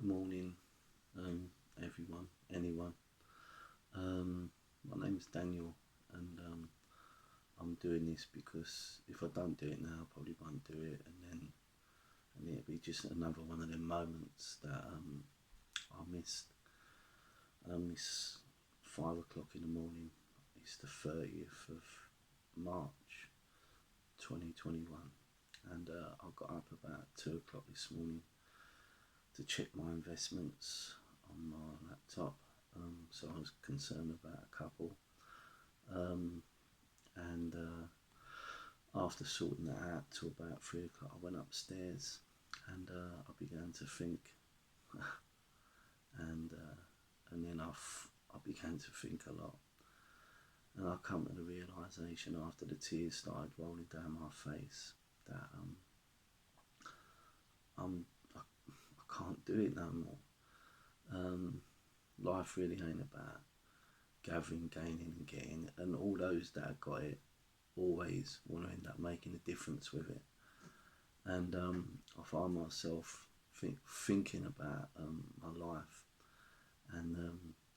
Good morning, everyone, anyone. My name's Daniel, and I'm doing this because if I don't do it now, I probably won't do it, and it'll be just another one of them moments that I missed. It's 5 o'clock in the morning. It's the 30th of March, 2021, and I got up about 2 o'clock this morning to check my investments on my laptop. So I was concerned about a couple. And after sorting that out till about 3 o'clock, I went upstairs and I began to think, and then I began to think a lot. And I come to the realisation after the tears started rolling down my face that I can't do it no more. Life really ain't about gathering, gaining and getting, and all those that have got it always want to end up making a difference with it. And I find myself thinking about my life and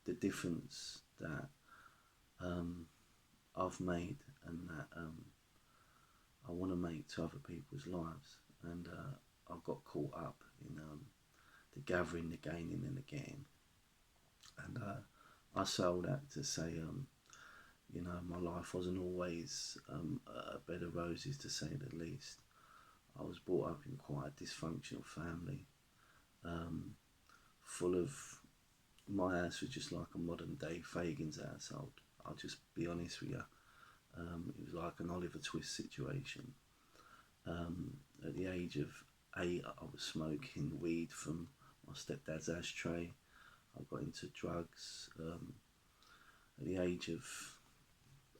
the difference that I've made and that I want to make to other people's lives. And I got caught up in the gathering, the gaining and the getting. And I say all that to say, my life wasn't always a bed of roses, to say the least. I was brought up in quite a dysfunctional family, full of, my house was just like a modern day Fagin's household. I'll just be honest with you. It was like an Oliver Twist situation. At the age of 8, I was smoking weed from my stepdad's ashtray. I got into drugs. At the age of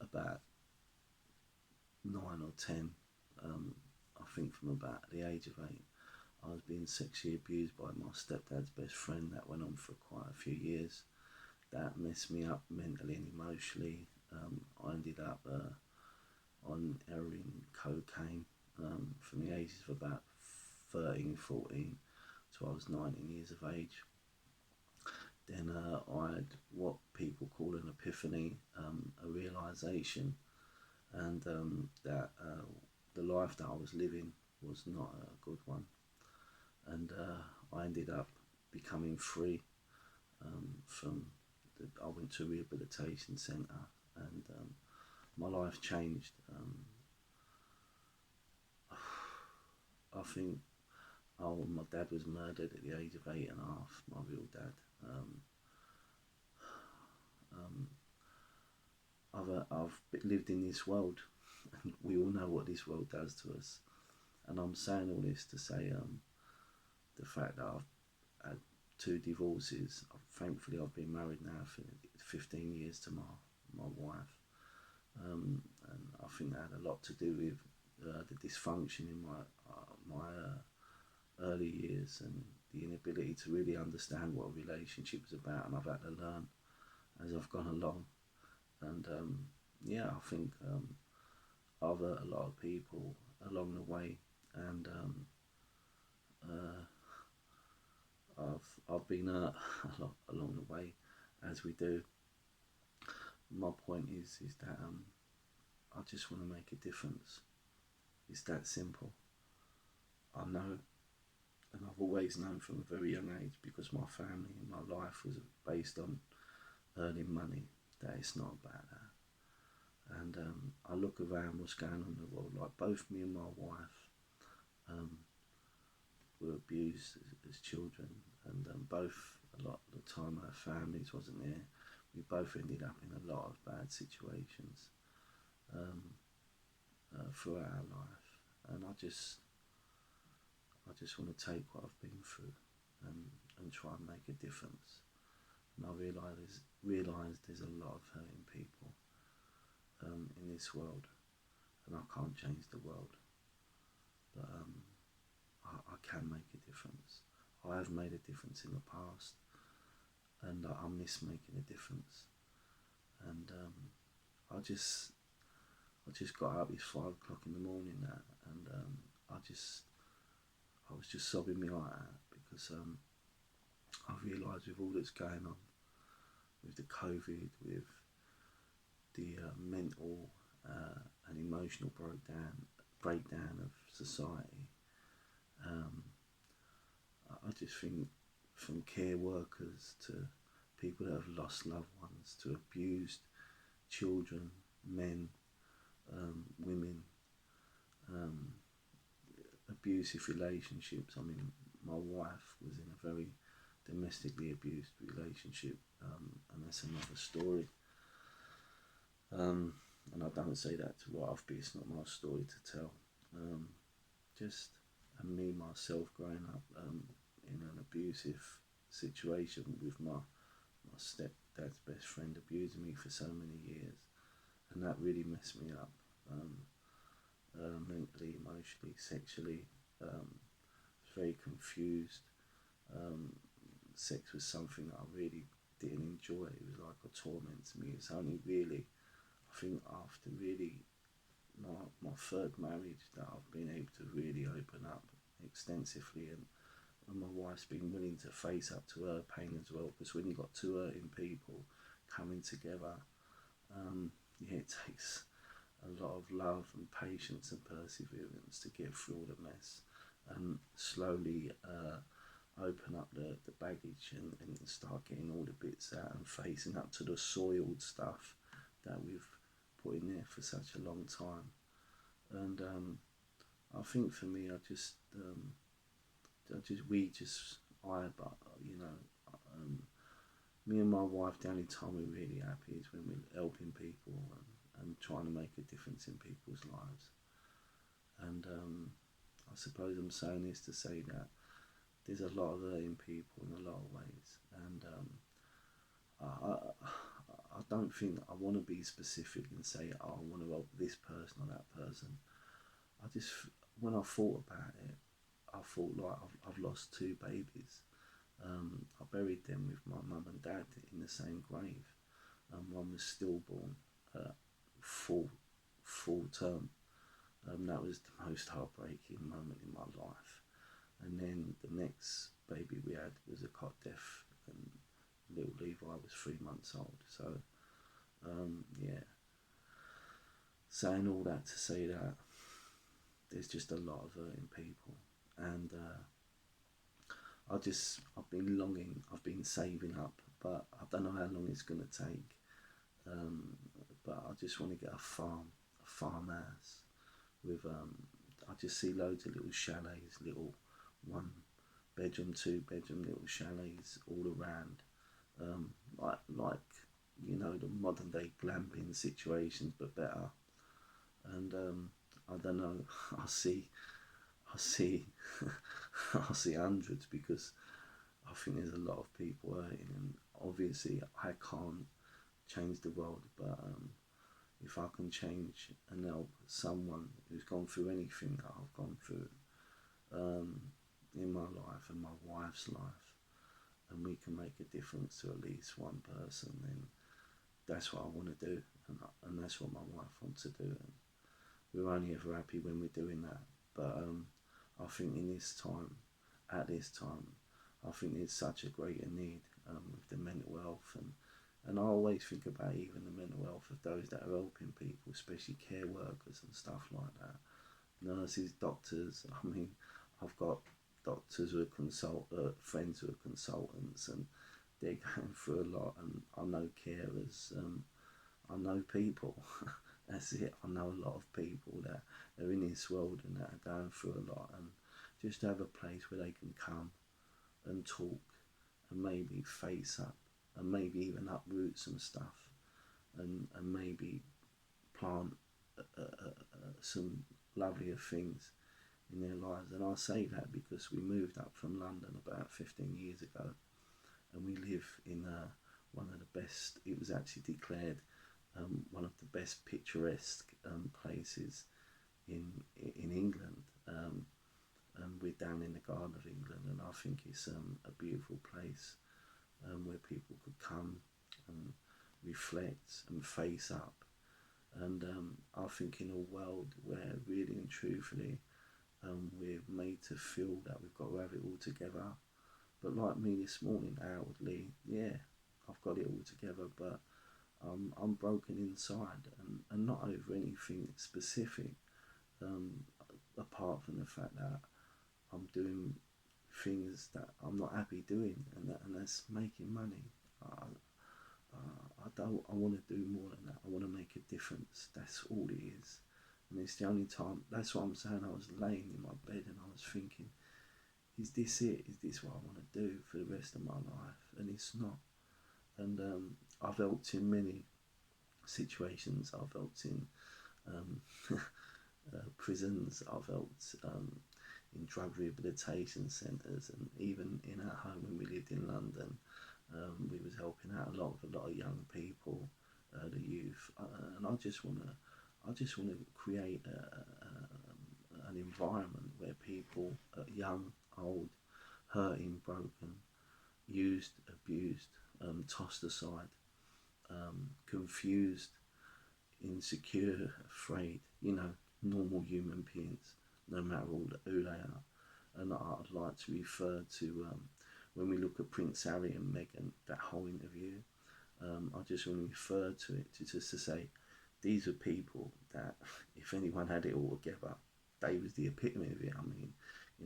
about 9 or 10, I think from about the age of 8, I was being sexually abused by my stepdad's best friend. That went on for quite a few years. That messed me up mentally and emotionally. I ended up on heroin, cocaine, from the ages of about 13, 14 till I was 19 years of age. Then I had what people call an epiphany, a realisation, and that the life that I was living was not a good one. And I ended up becoming free I went to a rehabilitation centre, and my life changed. I think my dad was murdered at the age of 8.5, my real dad. I've lived in this world, and we all know what this world does to us. And I'm saying all this to say the fact that I've had 2 divorces. Thankfully, I've been married now for 15 years to my wife, and I think that had a lot to do with the dysfunction in my early years and the inability to really understand what a relationship is about, and I've had to learn as I've gone along. And I think I've hurt a lot of people along the way, and I've been hurt a lot along the way, as we do. My point is that I just want to make a difference. It's that simple. I know, and I've always known from a very young age, because my family and my life was based on earning money, that it's not about that. And I look around what's going on in the world, like both me and my wife were abused as children, and both, a lot of the time, our families wasn't there. We both ended up in a lot of bad situations throughout our life, and I just want to take what I've been through and try and make a difference. And I realise there's a lot of hurting people in this world, and I can't change the world, but I can make a difference. I have made a difference in the past, and I miss making a difference. And I just got up. It's 5 o'clock in the morning now, and I was just sobbing my heart out, because I realise with all that's going on, with the COVID, with the mental and emotional breakdown of society, um, I just think from care workers to people that have lost loved ones to abused children, men, women, um, abusive relationships. I mean, my wife was in a very domestically abused relationship, and that's another story. And I don't say that to write off, but it's not my story to tell. Just me myself growing up in an abusive situation with my stepdad's best friend abusing me for so many years, and that really messed me up, mentally, emotionally, sexually. Very confused. Sex was something that I really didn't enjoy. It was like a torment to me. It's only really, I think, after really my third marriage that I've been able to really open up extensively, and my wife's been willing to face up to her pain as well. Because when you've got two hurting people coming together, yeah, it takes a lot of love and patience and perseverance to get through all the mess and slowly open up the baggage and start getting all the bits out and facing up to the soiled stuff that we've put in there for such a long time. And I think for me, me and my wife, the only time we're really happy is when we're helping people and trying to make a difference in people's lives. And I suppose I'm saying this to say that there's a lot of hurting people in a lot of ways, and I don't think I want to be specific and say, oh, I want to help this person or that person. I just, when I thought about it, I thought like I've lost two babies. I buried them with my mum and dad in the same grave. One was stillborn, full term. That was the most heartbreaking moment in my life. And then the next baby we had was a cot death, and little Levi was 3 months old. So, yeah, saying all that to say that there's just a lot of hurting people, and I've been longing, I've been saving up, but I don't know how long it's going to take. But I just want to get a farmhouse with, I just see loads of little chalets, little 1 bedroom, 2 bedroom little chalets all around, like you know, the modern day glamping situations, but better. And I don't know, I see I see hundreds, because I think there's a lot of people hurting, and obviously I can't change the world, but if I can change and help someone who's gone through anything that I've gone through in my life and my wife's life, and we can make a difference to at least one person, then that's what I want to do, and that's what my wife wants to do, and we're only ever happy when we're doing that. But I think at this time, I think there's such a greater need with the mental health, and I always think about even the mental health of those that are helping people, especially care workers and stuff like that, nurses, doctors. I mean, I've got doctors who are friends who are consultants, and they're going through a lot, and I know carers, I know people. That's it. I know a lot of people that are in this world and that are going through a lot, and just to have a place where they can come and talk and maybe face up and maybe even uproot some stuff, and maybe plant some lovelier things in their lives. And I say that because we moved up from London about 15 years ago, and we live in one of the best, it was actually declared one of the best picturesque places in England, and we're down in the Garden of England, and I think it's a beautiful place where people could come and reflect and face up, and I think in a world where really and truthfully we're made to feel that we've got to have it all together, But like me this morning, outwardly, yeah, I've got it all together, but I'm broken inside, and not over anything specific, um, apart from the fact that I'm doing things that I'm not happy doing, and that's making money. I don't. I want to do more than that. I want to make a difference. That's all it is, and it's the only time. That's what I'm saying. I was laying in my bed and I was thinking, is this it? Is this what I want to do for the rest of my life? And it's not. And I've helped in many situations. I've helped in um, prisons. I've helped in drug rehabilitation centres, and even in our home when we lived in London, we was helping out a lot of young people, the youth, and I just want to create an environment where people, young, old, hurting, broken, used, abused, tossed aside, confused, insecure, afraid, normal human beings, no matter who they are. And I'd like to refer to when we look at Prince Harry and Meghan, that whole interview. I just want to refer to it just to say these are people that, if anyone had it all together, they was the epitome of it. I mean,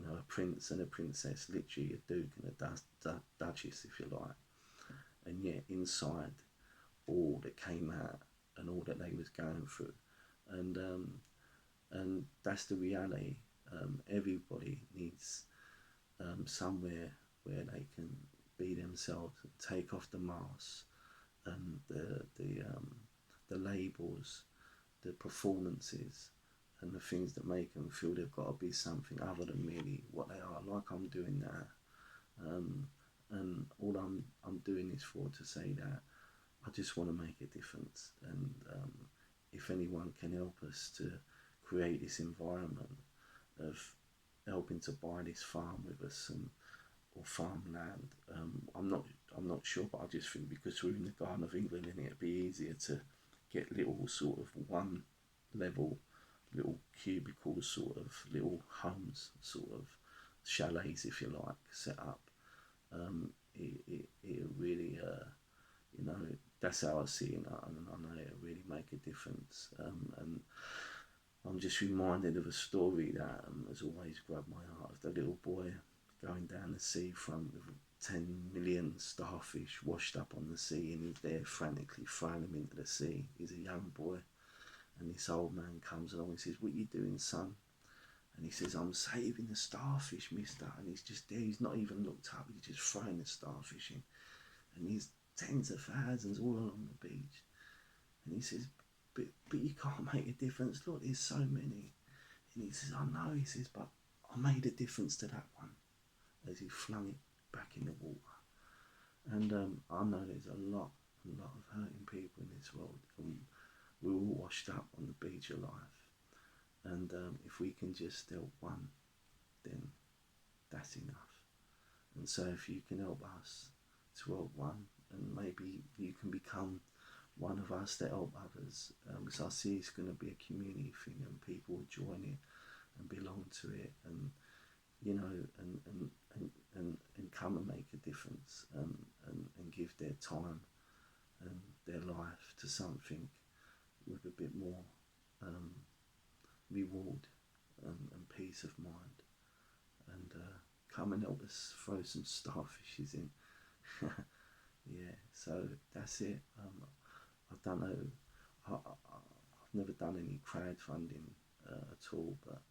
a prince and a princess, literally a duke and a duchess, if you like. And yet inside, all that came out and all that they was going through, and that's the reality. Everybody needs somewhere where they can be themselves and take off the masks and the labels, the performances, and the things that make them feel they've got to be something other than merely what they are. Like I'm doing now, and all I'm doing is to say that I just want to make a difference, and if anyone can help us to create this environment of helping to buy this farm with us, or farmland, I'm not sure, but I just think because we're in the Garden of England, and it'd be easier to get little sort of one level, little cubicles, sort of little homes, sort of chalets, if you like, set up. It really, that's how I see it, and I know it'll really make a difference. And I'm just reminded of a story that has always grabbed my heart, of the little boy going down the seafront with 10 million starfish washed up on the sea, and he's there frantically throwing them into the sea. He's a young boy, and this old man comes along and says, "What are you doing, son?" And he says, "I'm saving the starfish, mister." And he's just there, he's not even looked up, he's just throwing the starfish in. And there's tens of thousands all along the beach. And he says, but you can't make a difference. Look, there's so many. And he says, "I know," he says, "but I made a difference to that one," as he flung it back in the water. And I know there's a lot of hurting people in this world. And we're all washed up on the beach of life. And if we can just help one, then that's enough. And so if you can help us to help one, and maybe you can become one of us that help others, because I see it's going to be a community thing, and people will join it and belong to it, and and come and make a difference, and give their time and their life to something with a bit more reward and peace of mind, and come and help us throw some starfishes in. Yeah, so that's it. I don't know. I've never done any crowdfunding at all, but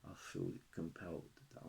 I feel compelled that